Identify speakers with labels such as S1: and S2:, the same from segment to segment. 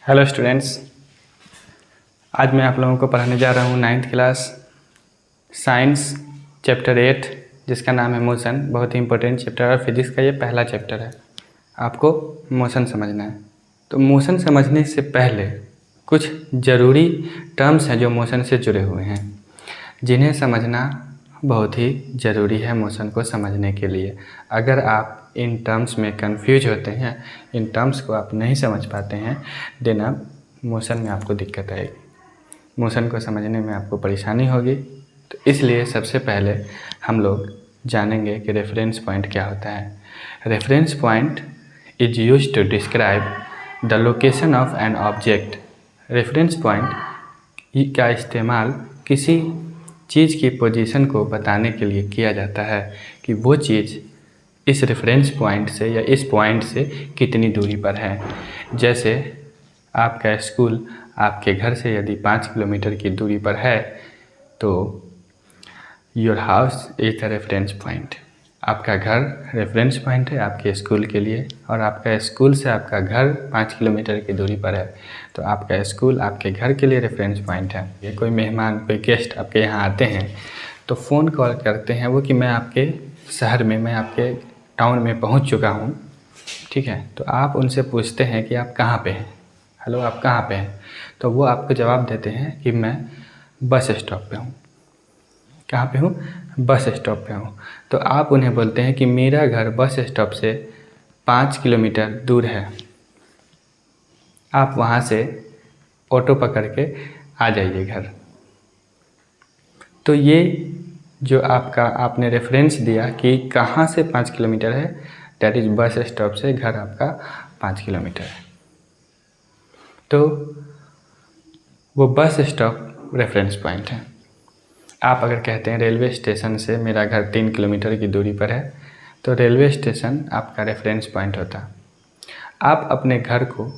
S1: Hello students, आज मैं आप लोगों को पढ़ाने जा रहा हूँ 9th क्लास साइंस चैप्टर 8 जिसका नाम है मोशन। बहुत ही इंपॉर्टेंट चैप्टर है। फिजिक्स का ये पहला चैप्टर है। आपको मोशन समझना है। तो मोशन समझने से पहले कुछ ज़रूरी टर्म्स हैं जो मोशन से जुड़े हुए हैं, जिन्हें समझना बहुत ही ज़रूरी है मोशन को समझने के लिए। अगर आप इन टर्म्स में कंफ्यूज होते हैं, इन टर्म्स को आप नहीं समझ पाते हैं, देन आप मोशन में आपको दिक्कत आएगी, मोशन को समझने में आपको परेशानी होगी। तो इसलिए सबसे पहले हम लोग जानेंगे कि रेफरेंस पॉइंट क्या होता है। Reference point is used to describe the location of an object. Reference point का इस्तेमाल किसी चीज़ की पोजीशन को बताने के लिए किया जाता है कि वो चीज़ इस रेफरेंस पॉइंट से या इस पॉइंट से कितनी दूरी पर है। जैसे आपका स्कूल आपके घर से यदि 5 किलोमीटर की दूरी पर है तो your house is the reference point. आपका घर रेफरेंस पॉइंट है आपके स्कूल के लिए, और आपका स्कूल से आपका घर 5 किलोमीटर की दूरी पर है तो आपका स्कूल आपके घर के लिए रेफरेंस पॉइंट है। ये कोई मेहमान, कोई गेस्ट आपके यहाँ आते हैं तो फ़ोन कॉल करते हैं वो कि मैं आपके शहर में, मैं आपके टाउन में पहुँच चुका हूँ, ठीक है। तो आप उनसे पूछते हैं कि आप कहाँ पे हैं, हेलो आप कहाँ पे हैं, तो वो आपको जवाब देते हैं कि मैं बस स्टॉप पे हूँ। कहाँ पे हूँ? बस स्टॉप पे हूँ। तो आप उन्हें बोलते हैं कि मेरा घर बस स्टॉप से 5 किलोमीटर दूर है, आप वहाँ से ऑटो पकड़ के आ जाइए घर। तो ये जो आपने रेफरेंस दिया कि कहाँ से 5 किलोमीटर है, दैट इज़ बस स्टॉप से घर आपका 5 किलोमीटर है। तो वो बस स्टॉप रेफरेंस पॉइंट है। आप अगर कहते हैं रेलवे स्टेशन से मेरा घर 3 किलोमीटर की दूरी पर है तो रेलवे स्टेशन आपका रेफरेंस पॉइंट होता। आप अपने घर को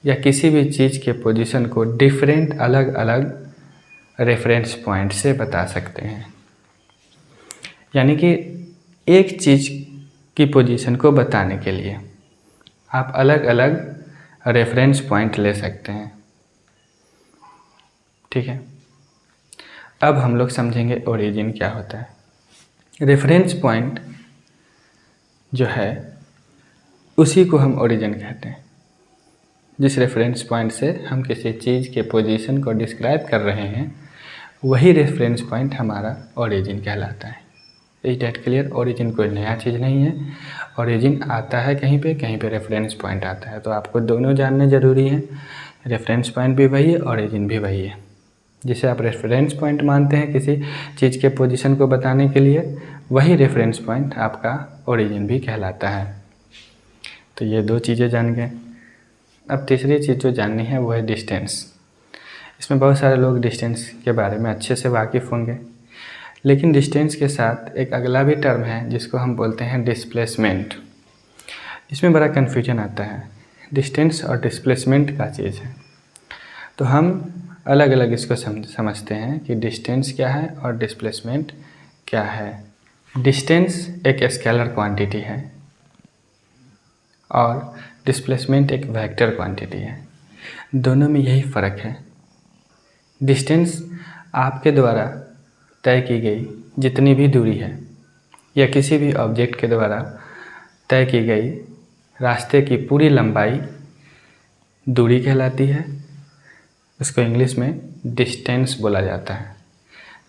S1: या किसी भी चीज़ के पोजीशन को डिफरेंट अलग अलग रेफरेंस पॉइंट से बता सकते हैं। यानी कि एक चीज़ की पोजीशन को बताने के लिए आप अलग अलग रेफरेंस पॉइंट ले सकते हैं, ठीक है। अब हम लोग समझेंगे ओरिजिन क्या होता है। रेफरेंस पॉइंट जो है उसी को हम ओरिजिन कहते हैं। जिस रेफरेंस पॉइंट से हम किसी चीज़ के पोजीशन को डिस्क्राइब कर रहे हैं वही रेफरेंस पॉइंट हमारा ओरिजिन कहलाता है। Is date clear? ओरिजिन कोई नया चीज़ नहीं है। ओरिजिन आता है कहीं पे रेफरेंस पॉइंट आता है। तो आपको दोनों जानने ज़रूरी हैं। रेफरेंस पॉइंट भी वही है, ओरिजिन भी वही है। जिसे आप रेफरेंस पॉइंट मानते हैं किसी चीज़ के पोजीशन को बताने के लिए, वही रेफरेंस पॉइंट आपका ओरिजिन भी कहलाता है। तो ये दो चीज़ें जान गए। अब तीसरी चीज़ जो जाननी है वो है डिस्टेंस। इसमें बहुत सारे लोग डिस्टेंस के बारे में अच्छे से वाकिफ़ होंगे, लेकिन डिस्टेंस के साथ एक अगला भी टर्म है जिसको हम बोलते हैं डिस्प्लेसमेंट। इसमें बड़ा कन्फ्यूजन आता है। डिस्टेंस और डिस्प्लेसमेंट का चीज़ है, तो हम अलग अलग इसको समझते हैं कि डिस्टेंस क्या है और डिस्प्लेसमेंट क्या है। डिस्टेंस एक स्केलर क्वांटिटी है और डिस्प्लेसमेंट एक वेक्टर क्वांटिटी है। दोनों में यही फ़र्क है। डिस्टेंस आपके द्वारा तय की गई जितनी भी दूरी है या किसी भी ऑब्जेक्ट के द्वारा तय की गई रास्ते की पूरी लंबाई दूरी कहलाती है। उसको इंग्लिश में डिस्टेंस बोला जाता है।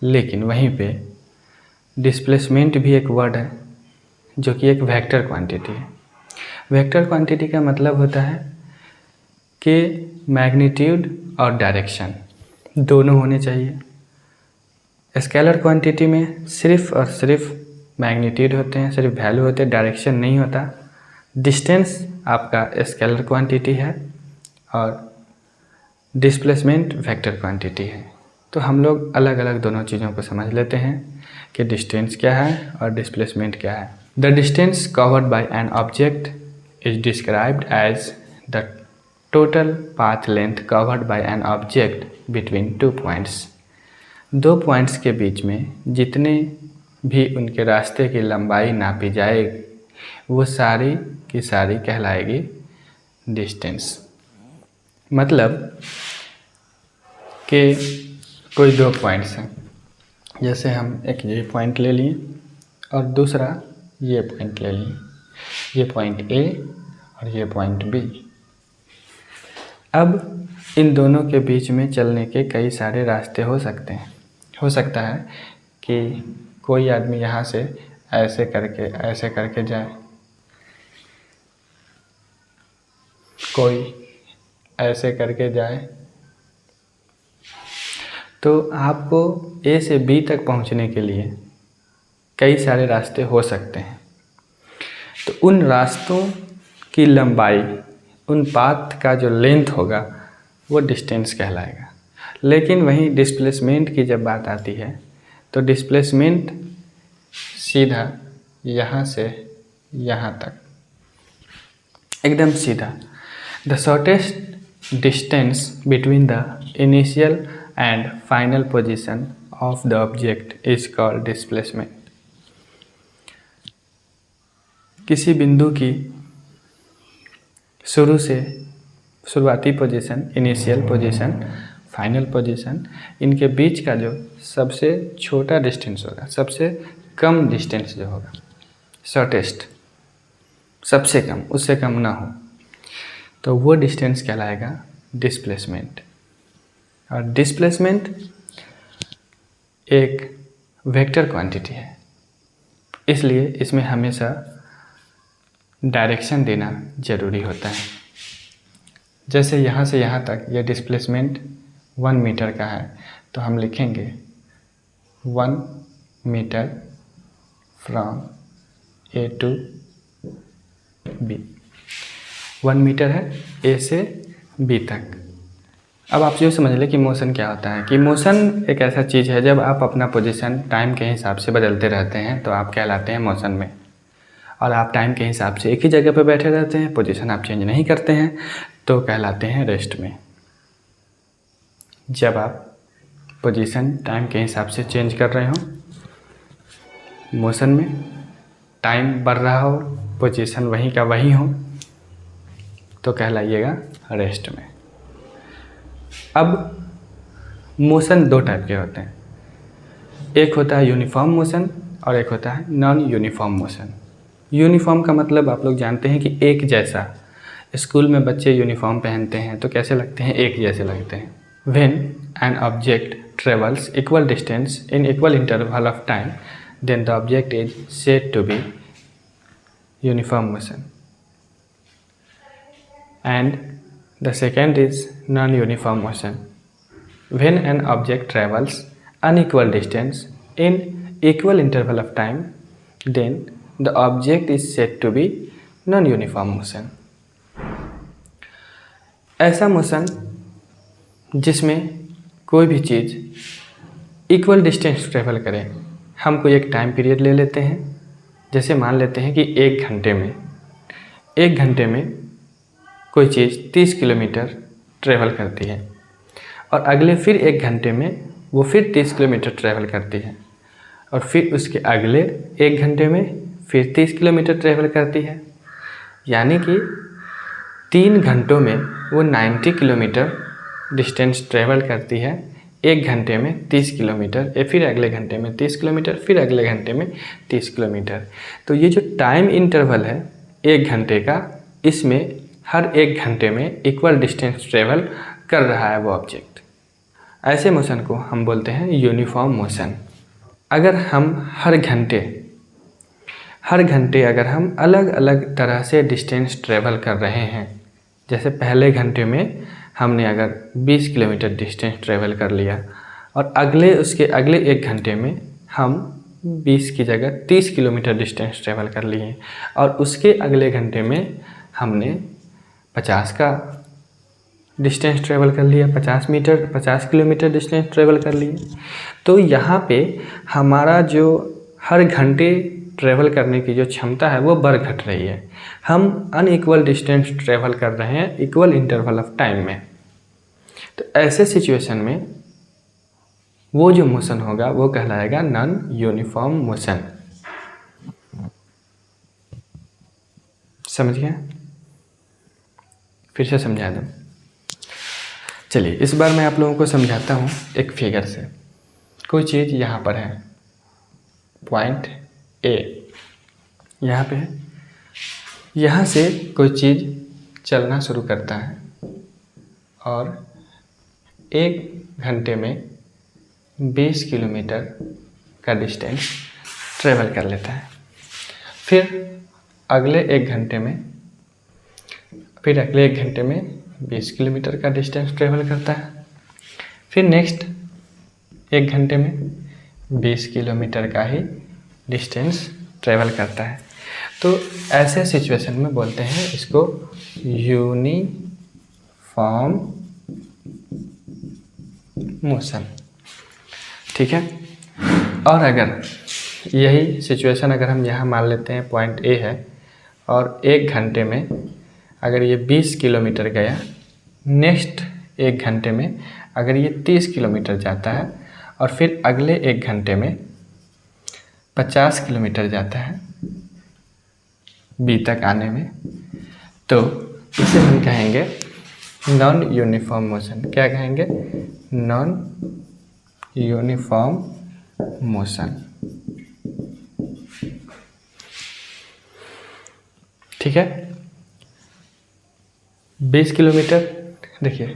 S1: लेकिन वहीं पे डिस्प्लेसमेंट भी एक वर्ड है जो कि एक वेक्टर क्वांटिटी है। वेक्टर क्वांटिटी का मतलब होता है कि मैग्नीट्यूड और डायरेक्शन दोनों होने चाहिए। स्केलर क्वांटिटी में सिर्फ और सिर्फ मैग्नीट्यूड होते हैं, सिर्फ वैल्यू होते हैं, डायरेक्शन नहीं होता। डिस्टेंस आपका स्केलर क्वांटिटी है और डिस्प्लेसमेंट वेक्टर क्वांटिटी है। तो हम लोग अलग अलग दोनों चीज़ों को समझ लेते हैं कि डिस्टेंस क्या है और डिस्प्लेसमेंट क्या है। The distance covered by an object is described as the total path length covered by an object between 2 points. 2 points के बीच में जितने भी उनके रास्ते की लंबाई नापी जाएगी वो सारी की सारी कहलाएगी डिस्टेंस। मतलब कि कोई दो पॉइंट्स हैं, जैसे हम एक ये पॉइंट ले लिए और दूसरा ये पॉइंट ले लिए, ये पॉइंट ए और ये पॉइंट बी। अब इन दोनों के बीच में चलने के कई सारे रास्ते हो सकते हैं। हो सकता है कि कोई आदमी यहाँ से ऐसे करके जाए, कोई ऐसे करके जाए, तो आपको ए से बी तक पहुँचने के लिए कई सारे रास्ते हो सकते हैं। तो उन रास्तों की लंबाई, उन पाथ का जो लेंथ होगा वो डिस्टेंस कहलाएगा। लेकिन वहीं डिस्प्लेसमेंट की जब बात आती है तो डिस्प्लेसमेंट सीधा यहाँ से यहाँ तक एकदम सीधा, the shortest distance between the initial and final position of the object is called displacement. किसी बिंदु की शुरू से शुरुआती position, initial position, final position, इनके बीच का जो सबसे छोटा डिस्टेंस होगा, सबसे कम डिस्टेंस जो होगा, शॉर्टेस्ट, सबसे कम, उससे कम ना हो, तो वो डिस्टेंस कहलाएगा डिस्प्लेसमेंट। और डिस्प्लेसमेंट एक वेक्टर क्वांटिटी है, इसलिए इसमें हमेशा डायरेक्शन देना ज़रूरी होता है। जैसे यहाँ से यहाँ तक ये डिस्प्लेसमेंट 1 मीटर का है, तो हम लिखेंगे 1 metre from A to B. 1 metre है ए से बी तक। अब आप ये समझ लें कि मोशन क्या होता है। कि मोशन एक ऐसा चीज़ है, जब आप अपना पोजीशन टाइम के हिसाब से बदलते रहते हैं तो आप कहलाते हैं मोशन में। और आप टाइम के हिसाब से एक ही जगह पर बैठे रहते हैं, पोजीशन आप चेंज नहीं करते हैं, तो कहलाते हैं रेस्ट में। जब आप पोजीशन टाइम के हिसाब से चेंज कर रहे हो, मोशन में टाइम बढ़ रहा हो, पोजीशन वहीं का वहीं हो, तो कहलाइएगा रेस्ट में। अब मोशन दो टाइप के होते हैं, एक होता है यूनिफॉर्म मोशन और एक होता है नॉन यूनिफॉर्म मोशन। यूनिफॉर्म का मतलब आप लोग जानते हैं कि एक जैसा। स्कूल में बच्चे यूनिफॉर्म पहनते हैं तो कैसे लगते हैं, एक जैसे लगते हैं। When an object travels equal distance in equal interval of time, then the object is said to be uniform motion. And the second is non-uniform motion. When an object travels unequal distance in equal interval of time, then the object is said to be non-uniform motion. ऐसा motion जिसमें कोई भी चीज़ equal distance travel करे। हम कोई एक time period ले लेते हैं, जैसे मान लेते हैं कि 1 घंटे में कोई चीज़ 30 किलोमीटर ट्रेवल करती है, और अगले फिर 1 घंटे में वो फिर 30 किलोमीटर ट्रेवल करती है, और फिर उसके अगले 1 घंटे में फिर 30 किलोमीटर ट्रेवल करती है। यानी कि 3 घंटों में वो 90 किलोमीटर डिस्टेंस ट्रेवल करती है। 1 घंटे में 30 किलोमीटर, फिर अगले घंटे में 30 किलोमीटर, फिर अगले घंटे में 30 किलोमीटर। तो ये जो टाइम इंटरवल है 1 घंटे का, इसमें हर 1 घंटे में इक्वल डिस्टेंस ट्रेवल कर रहा है वो ऑब्जेक्ट। ऐसे मोशन को हम बोलते हैं यूनिफॉर्म मोशन। अगर हम हर घंटे अगर हम अलग अलग तरह से डिस्टेंस ट्रेवल कर रहे हैं, जैसे पहले घंटे में हमने अगर 20 किलोमीटर डिस्टेंस ट्रेवल कर लिया, और उसके अगले 1 घंटे में हम 20 की जगह 30 किलोमीटर डिस्टेंस ट्रेवल कर लिए, और उसके अगले घंटे में हमने 50 का डिस्टेंस ट्रेवल कर लिया, 50 किलोमीटर डिस्टेंस ट्रेवल कर लिए। तो यहाँ पे हमारा जो हर घंटे ट्रेवल करने की जो क्षमता है वो बढ़ घट रही है। हम अनइक्वल डिस्टेंस ट्रेवल कर रहे हैं इक्वल इंटरवल ऑफ टाइम में। तो ऐसे सिचुएशन में वो जो मोशन होगा वो कहलाएगा नॉन यूनिफॉर्म मोशन। समझ गए? फिर से समझा दूँ। चलिए इस बार मैं आप लोगों को समझाता हूँ एक फिगर से। कोई चीज़ यहाँ पर है, पॉइंट ए यहाँ पे है, यहाँ से कोई चीज़ चलना शुरू करता है और 1 घंटे में 20 किलोमीटर का डिस्टेंस ट्रेवल कर लेता है। फिर अगले 1 घंटे में 20 किलोमीटर का डिस्टेंस ट्रेवल करता है। फिर नेक्स्ट 1 घंटे में 20 किलोमीटर का ही डिस्टेंस ट्रेवल करता है। तो ऐसे सिचुएशन में बोलते हैं इसको यूनिफॉर्म मोशन, ठीक है। और अगर यही सिचुएशन अगर हम यहाँ मान लेते हैं पॉइंट ए है और 1 घंटे में अगर ये 20 किलोमीटर गया, नेक्स्ट 1 घंटे में अगर ये 30 किलोमीटर जाता है और फिर अगले 1 घंटे में 50 किलोमीटर जाता है बी तक आने में, तो इसे हम कहेंगे नॉन यूनिफॉर्म मोशन। क्या कहेंगे? नॉन यूनिफॉर्म मोशन, ठीक है। 20 किलोमीटर, देखिए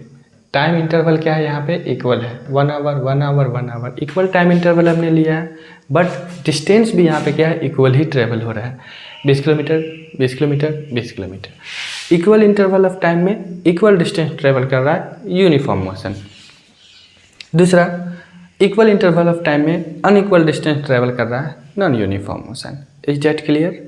S1: टाइम इंटरवल क्या है यहाँ पे? इक्वल है, 1 hour 1 hour 1 hour, equal time interval हमने लिया है। बट डिस्टेंस भी यहाँ पे क्या है? इक्वल ही ट्रेवल हो रहा है, 20 kilometre 20 kilometre 20 kilometre. Equal interval of time में इक्वल डिस्टेंस ट्रेवल कर रहा है, यूनिफॉर्म मोशन। दूसरा, इक्वल इंटरवल ऑफ टाइम में अनइक्वल डिस्टेंस ट्रेवल कर रहा है, non uniform motion. Is that clear?